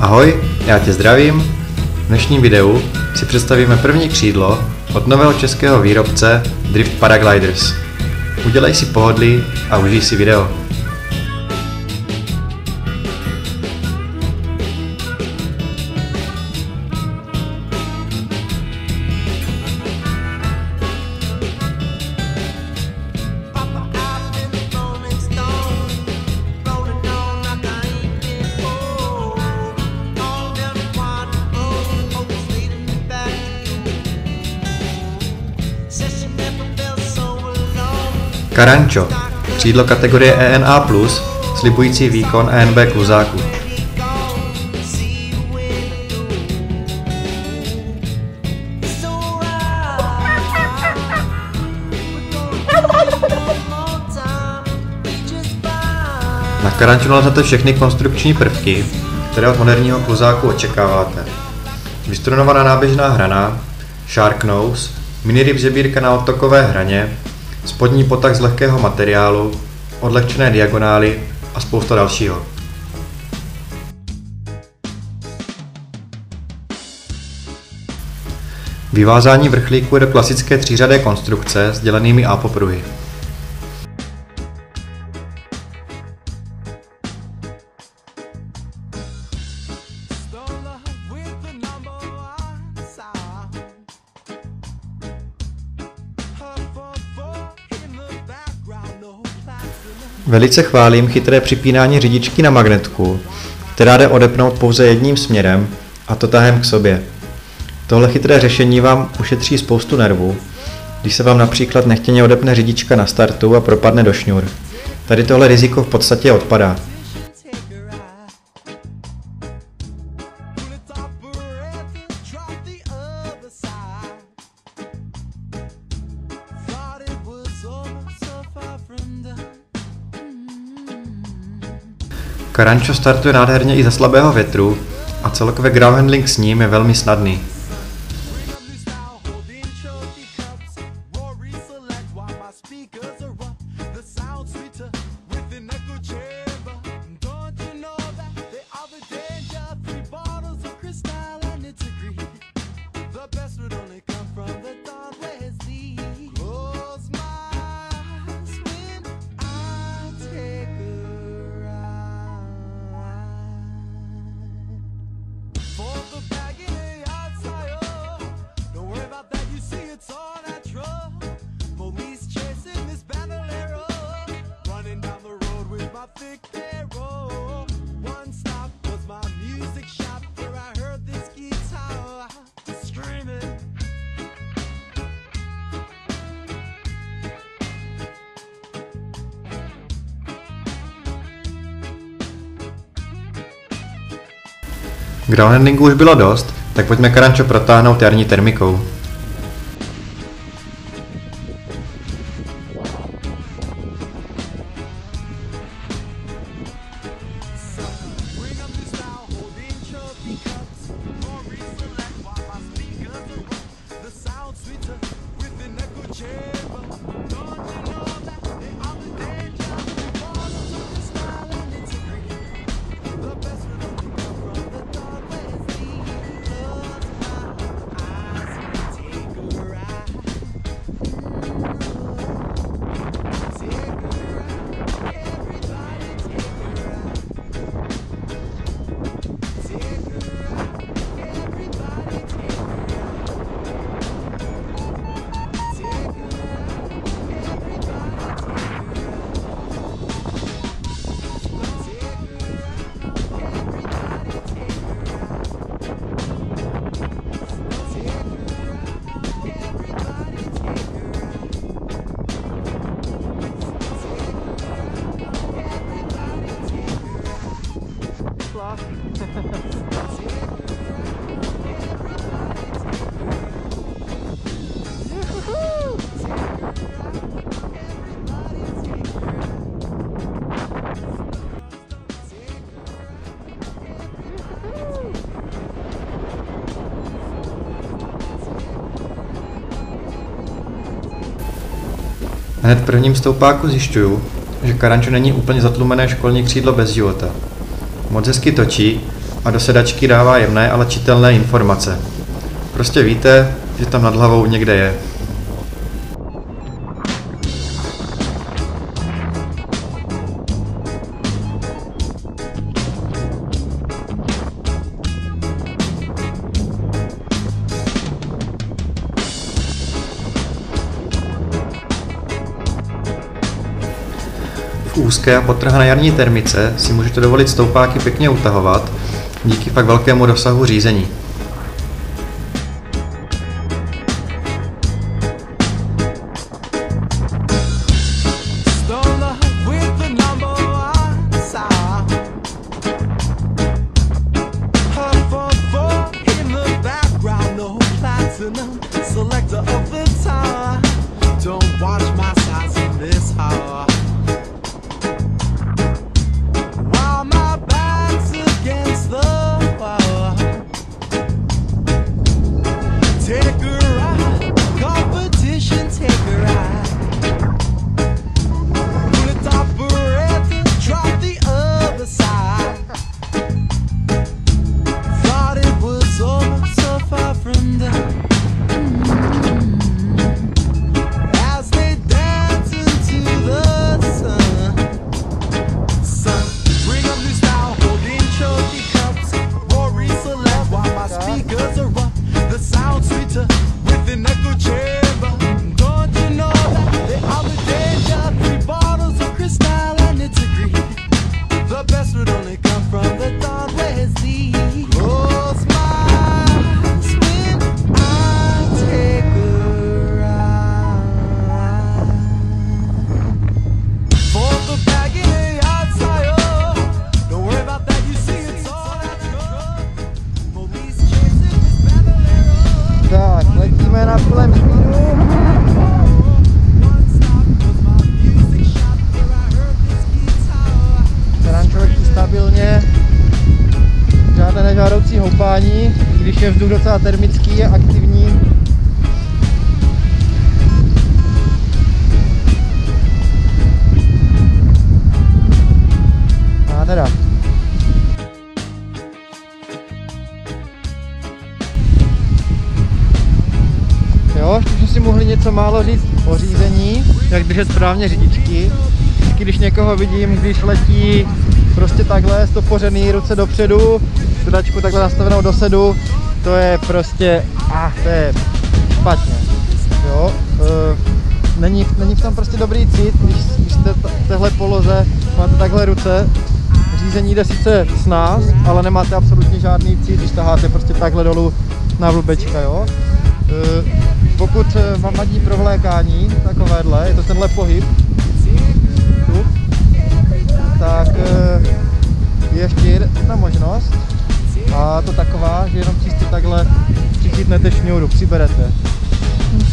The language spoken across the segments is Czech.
Ahoj, já tě zdravím. V dnešním videu si představíme první křídlo od nového českého výrobce Drift Paragliders. Udělej si pohodlí a užij si video. Karančo, křídlo kategorie ENA+, slibující výkon ENB kluzáku. Na Karanču naleznete všechny konstrukční prvky, které od moderního kluzáku očekáváte. Vystrunovaná náběžná hrana, shark nose, minirib žebírka na odtokové hraně, spodní potah z lehkého materiálu, odlehčené diagonály a spousta dalšího. Vyvázání vrchlíku je do klasické třířadé konstrukce s dělenými A-popruhy. Velice chválím chytré připínání řidičky na magnetku, která jde odepnout pouze jedním směrem, a to tahem k sobě. Tohle chytré řešení vám ušetří spoustu nervů, když se vám například nechtěně odepne řidička na startu a propadne do šňůr. Tady tohle riziko v podstatě odpadá. Karančo startuje nádherně i za slabého větru a celkově ground handling s ním je velmi snadný. Ground handlingu už bylo dost, tak pojďme Karančo protáhnout jarní termikou. Hned v prvním stoupáku zjišťuju, že Karančo není úplně zatlumené školní křídlo bez života. Moc hezky točí a do sedačky dává jemné, ale čitelné informace. Prostě víte, že tam nad hlavou někde je. V úzké a podtrhané jarní termice si můžete dovolit stoupáky pěkně utahovat díky fakt velkému dosahu řízení. Nežádoucí houpání, když je vzduch docela termický a aktivní. Nádhera. Jo, ještě si mohli něco málo říct o řízení, jak držet správně řidičky. Vždycky, když někoho vidím, když letí prostě takhle, stopořený, ruce dopředu, sedačku takhle nastavenou do sedu, to je prostě, to je špatně, jo, není v tom prostě dobrý cít, když jste v téhle poloze, máte takhle ruce, řízení jde sice s nás, ale nemáte absolutně žádný cít, když taháte prostě takhle dolů na vlbečka, jo. Pokud vám vadí provlékání, takovéhle, je to tenhle pohyb, tak je ještě jedna možnost, a to taková, že jenom čistě takhle přichytnete šňůru, přiberete.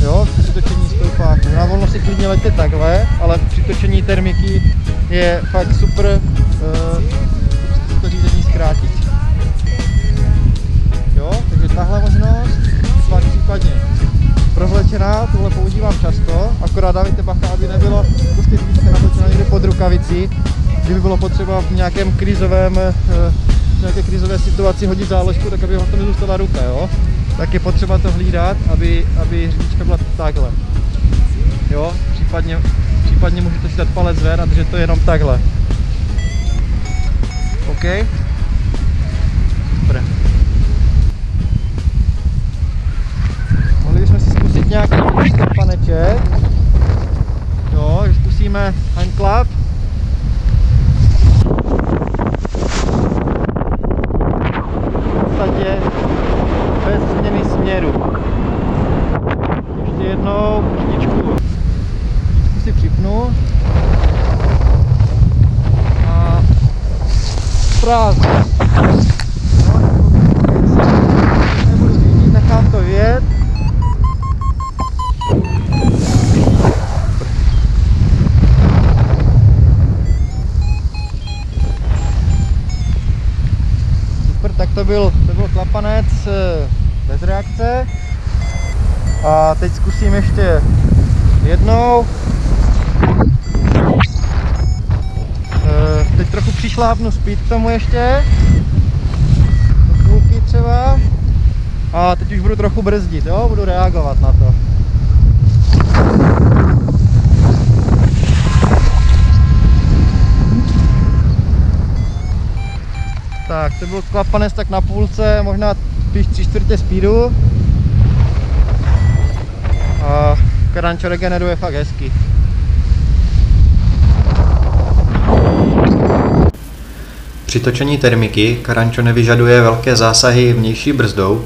Jo, při točení stoupáků. Na volno si klidně leďte takhle, ale při točení termiky je fakt super to řízení zkrátit. Jo, takže tahle možnost, pak případně rozlečená, tohle používám často, akorát dávajte bacha, aby nebylo prostě zvíčka natočená někde pod rukavici, kdyby bylo potřeba v nějaké krizové situaci hodit záložku, tak aby vám to nezůstala ruka, jo? Tak je potřeba to hlídat, aby řidička byla takhle. Jo? Případně můžete si dát palec ven a držet to jenom takhle. OK? Super. Mohli bychom si zkusit nějaký paneček. Jo, zkusíme handclap. Bez změny směru. Ještě jednou řidičku si připnu a prázdno. Nebudu řídit, nechám to vyjet. Tak to byl klapanec bez reakce. A teď zkusím ještě jednou. Teď trochu přišlápnu speed k tomu ještě. třeba. A teď už budu trochu brzdit, jo? Budu reagovat na to. Tak, to byl klapanec tak na půlce, možná spíš 3/4 speedu. A Karančo regeneruje fakt hezky. Při točení termiky Karančo nevyžaduje velké zásahy vnější brzdou.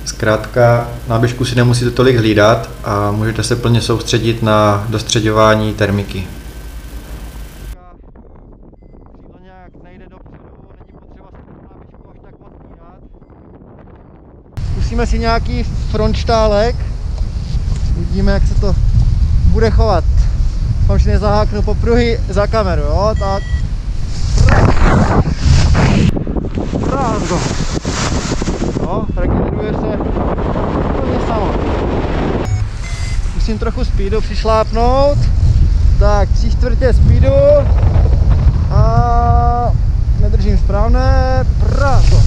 Zkrátka na běžku si nemusíte tolik hlídat a můžete se plně soustředit na dostřeďování termiky. Zkusíme si nějaký frontštálek. Uvidíme, jak se to bude chovat. Už nezaháknu popruhy za kameru, jo? Tak. Rázo. No, regeneruje se úplně samo. Musím trochu speedu přišlápnout. Tak, 3/4 speedu. A nedržím správné. Rázo.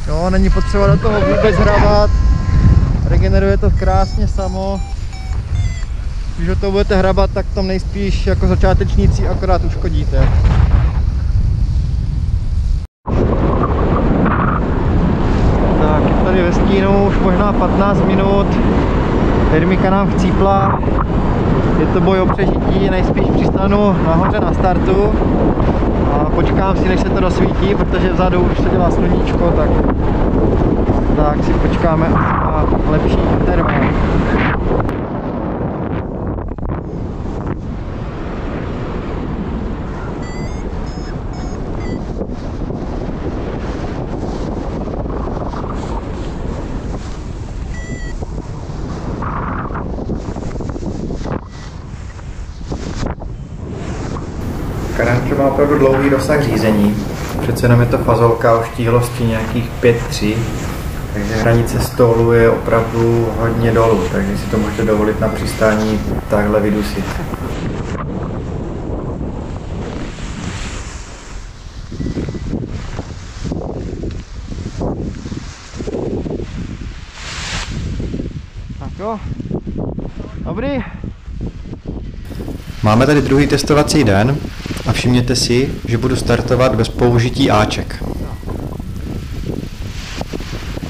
Jo, není potřeba do toho vůbec hrabat. Regeneruje to krásně samo. Když do toho budete hrabat, tak tam nejspíš jako začátečníci akorát uškodíte. Tak, je tady ve stínu už možná 15 minut. Termika nám chcípla. Je to boj o přežití, nejspíš přistanu nahoře na startu. A počkám si, než se to rozsvítí, protože vzadu už se dělá sluníčko, tak si počkáme na lepší termál. Karančo má opravdu dlouhý rozsah řízení, přece jenom je to fazolka o štíhlosti nějakých 5,3, takže hranice stolu je opravdu hodně dolů, takže si to můžete dovolit na přistání takhle vydusit. Tak jo, dobrý. Máme tady druhý testovací den a všimněte si, že budu startovat bez použití áček.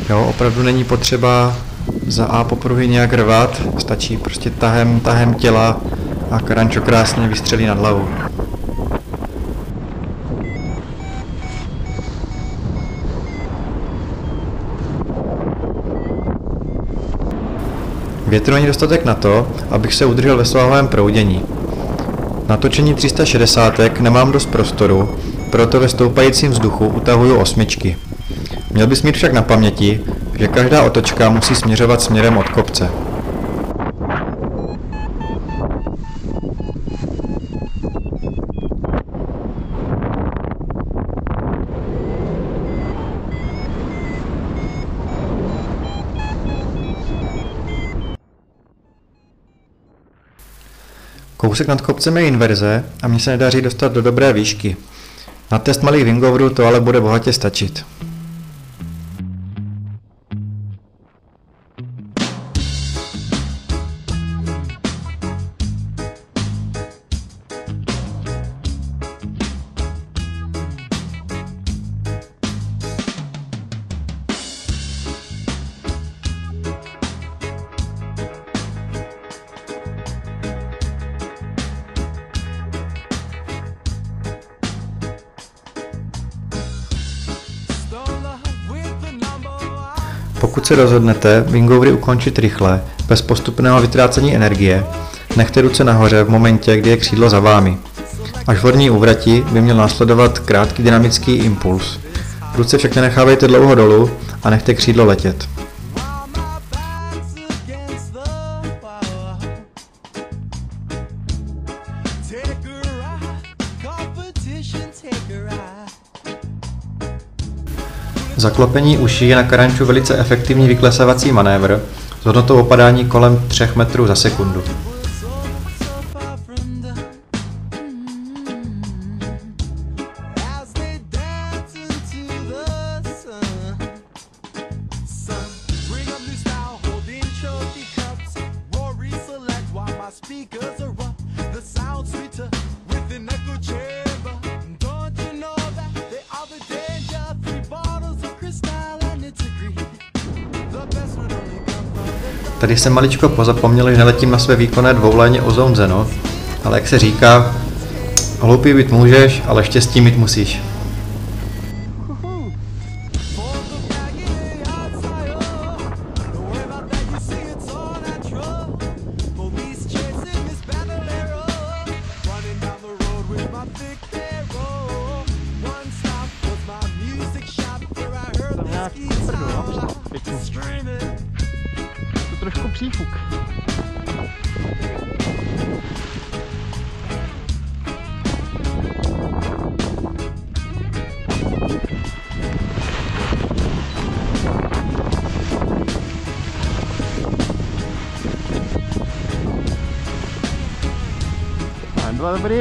Jo, opravdu není potřeba za A popruhy nějak rvat, stačí prostě tahem těla a Karančo krásně vystřelí nad hlavu. Větru není dostatek na to, abych se udržel ve svahovém proudění. Na točení 360 nemám dost prostoru, proto ve stoupajícím vzduchu utahuju osmičky. Měl bys mít však na paměti, že každá otočka musí směřovat směrem od kopce. Kousek nad kopcem je inverze a mně se nedaří dostat do dobré výšky. Na test malých wingoverů to ale bude bohatě stačit. Pokud se rozhodnete wingovery ukončit rychle, bez postupného vytrácení energie, nechte ruce nahoře v momentě, kdy je křídlo za vámi. Až v horní úvrati by měl následovat krátký dynamický impuls. Ruce však nenechávejte dlouho dolů a nechte křídlo letět. Zaklopení uší je na Karanču velice efektivní vyklesávací manévr s hodnotou opadání kolem 3 metrů za sekundu. Tady jsem maličko pozapomněl, že neletím na své výkonné dvouléně Ozone Zeno, ale jak se říká, hloupý být můžeš, ale štěstí mít musíš. To trošku přífuk. Dva dobrý.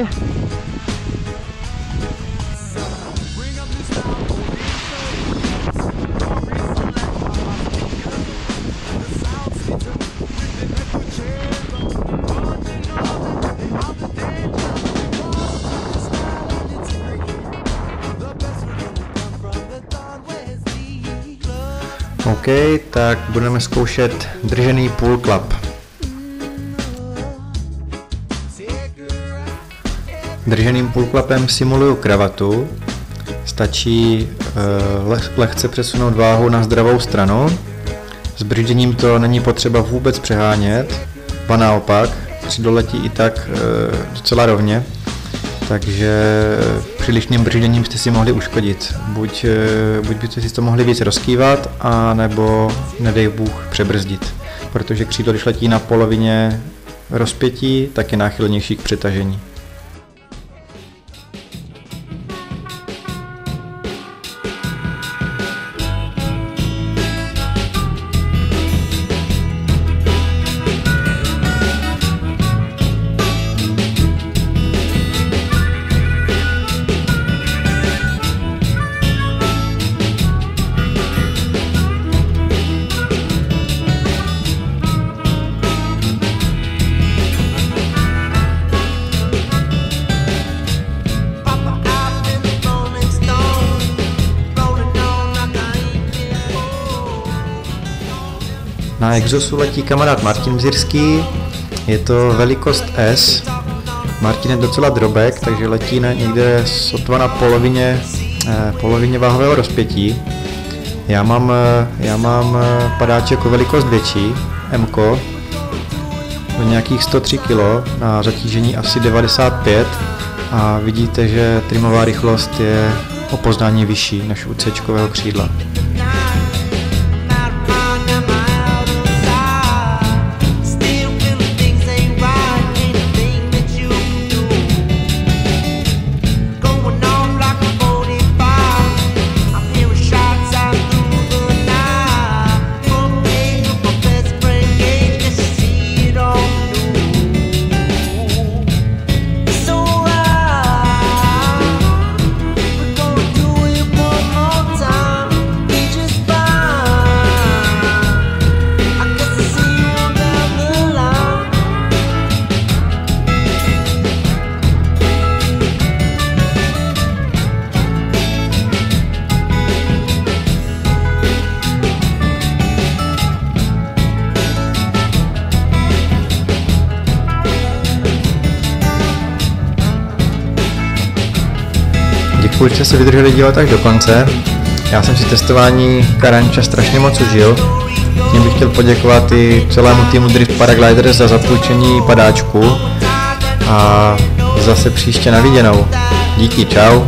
OK, tak budeme zkoušet držený pull club. Drženým pull clubem simuluju kravatu. Stačí lehce přesunout váhu na zdravou stranu. S bržděním to není potřeba vůbec přehánět, ba naopak, křídlo letí i tak docela rovně. Takže přílišným bržděním jste si mohli uškodit. Buď byste si to mohli víc rozkývat, a nebo nedej Bůh přebrzdit. Protože křídlo, když letí na polovině rozpětí, tak je náchylnější k přetažení. Na Exosu letí kamarád Martin Mzirský, je to velikost S. Martin je docela drobek, takže letí někde sotva na polovině váhového rozpětí. Já mám padáček o velikost větší, M-ko, nějakých 103 kg, na zatížení asi 95, a vidíte, že trimová rychlost je o poznání vyšší než u C-čkového křídla. Děkuji, že jste se vydrželi dívat až do konce. Já jsem si testování Karanča strašně moc užil. Tím bych chtěl poděkovat i celému týmu Drift Paragliders za zapůjčení padáčku. A zase příště na viděnou. Díky, čau.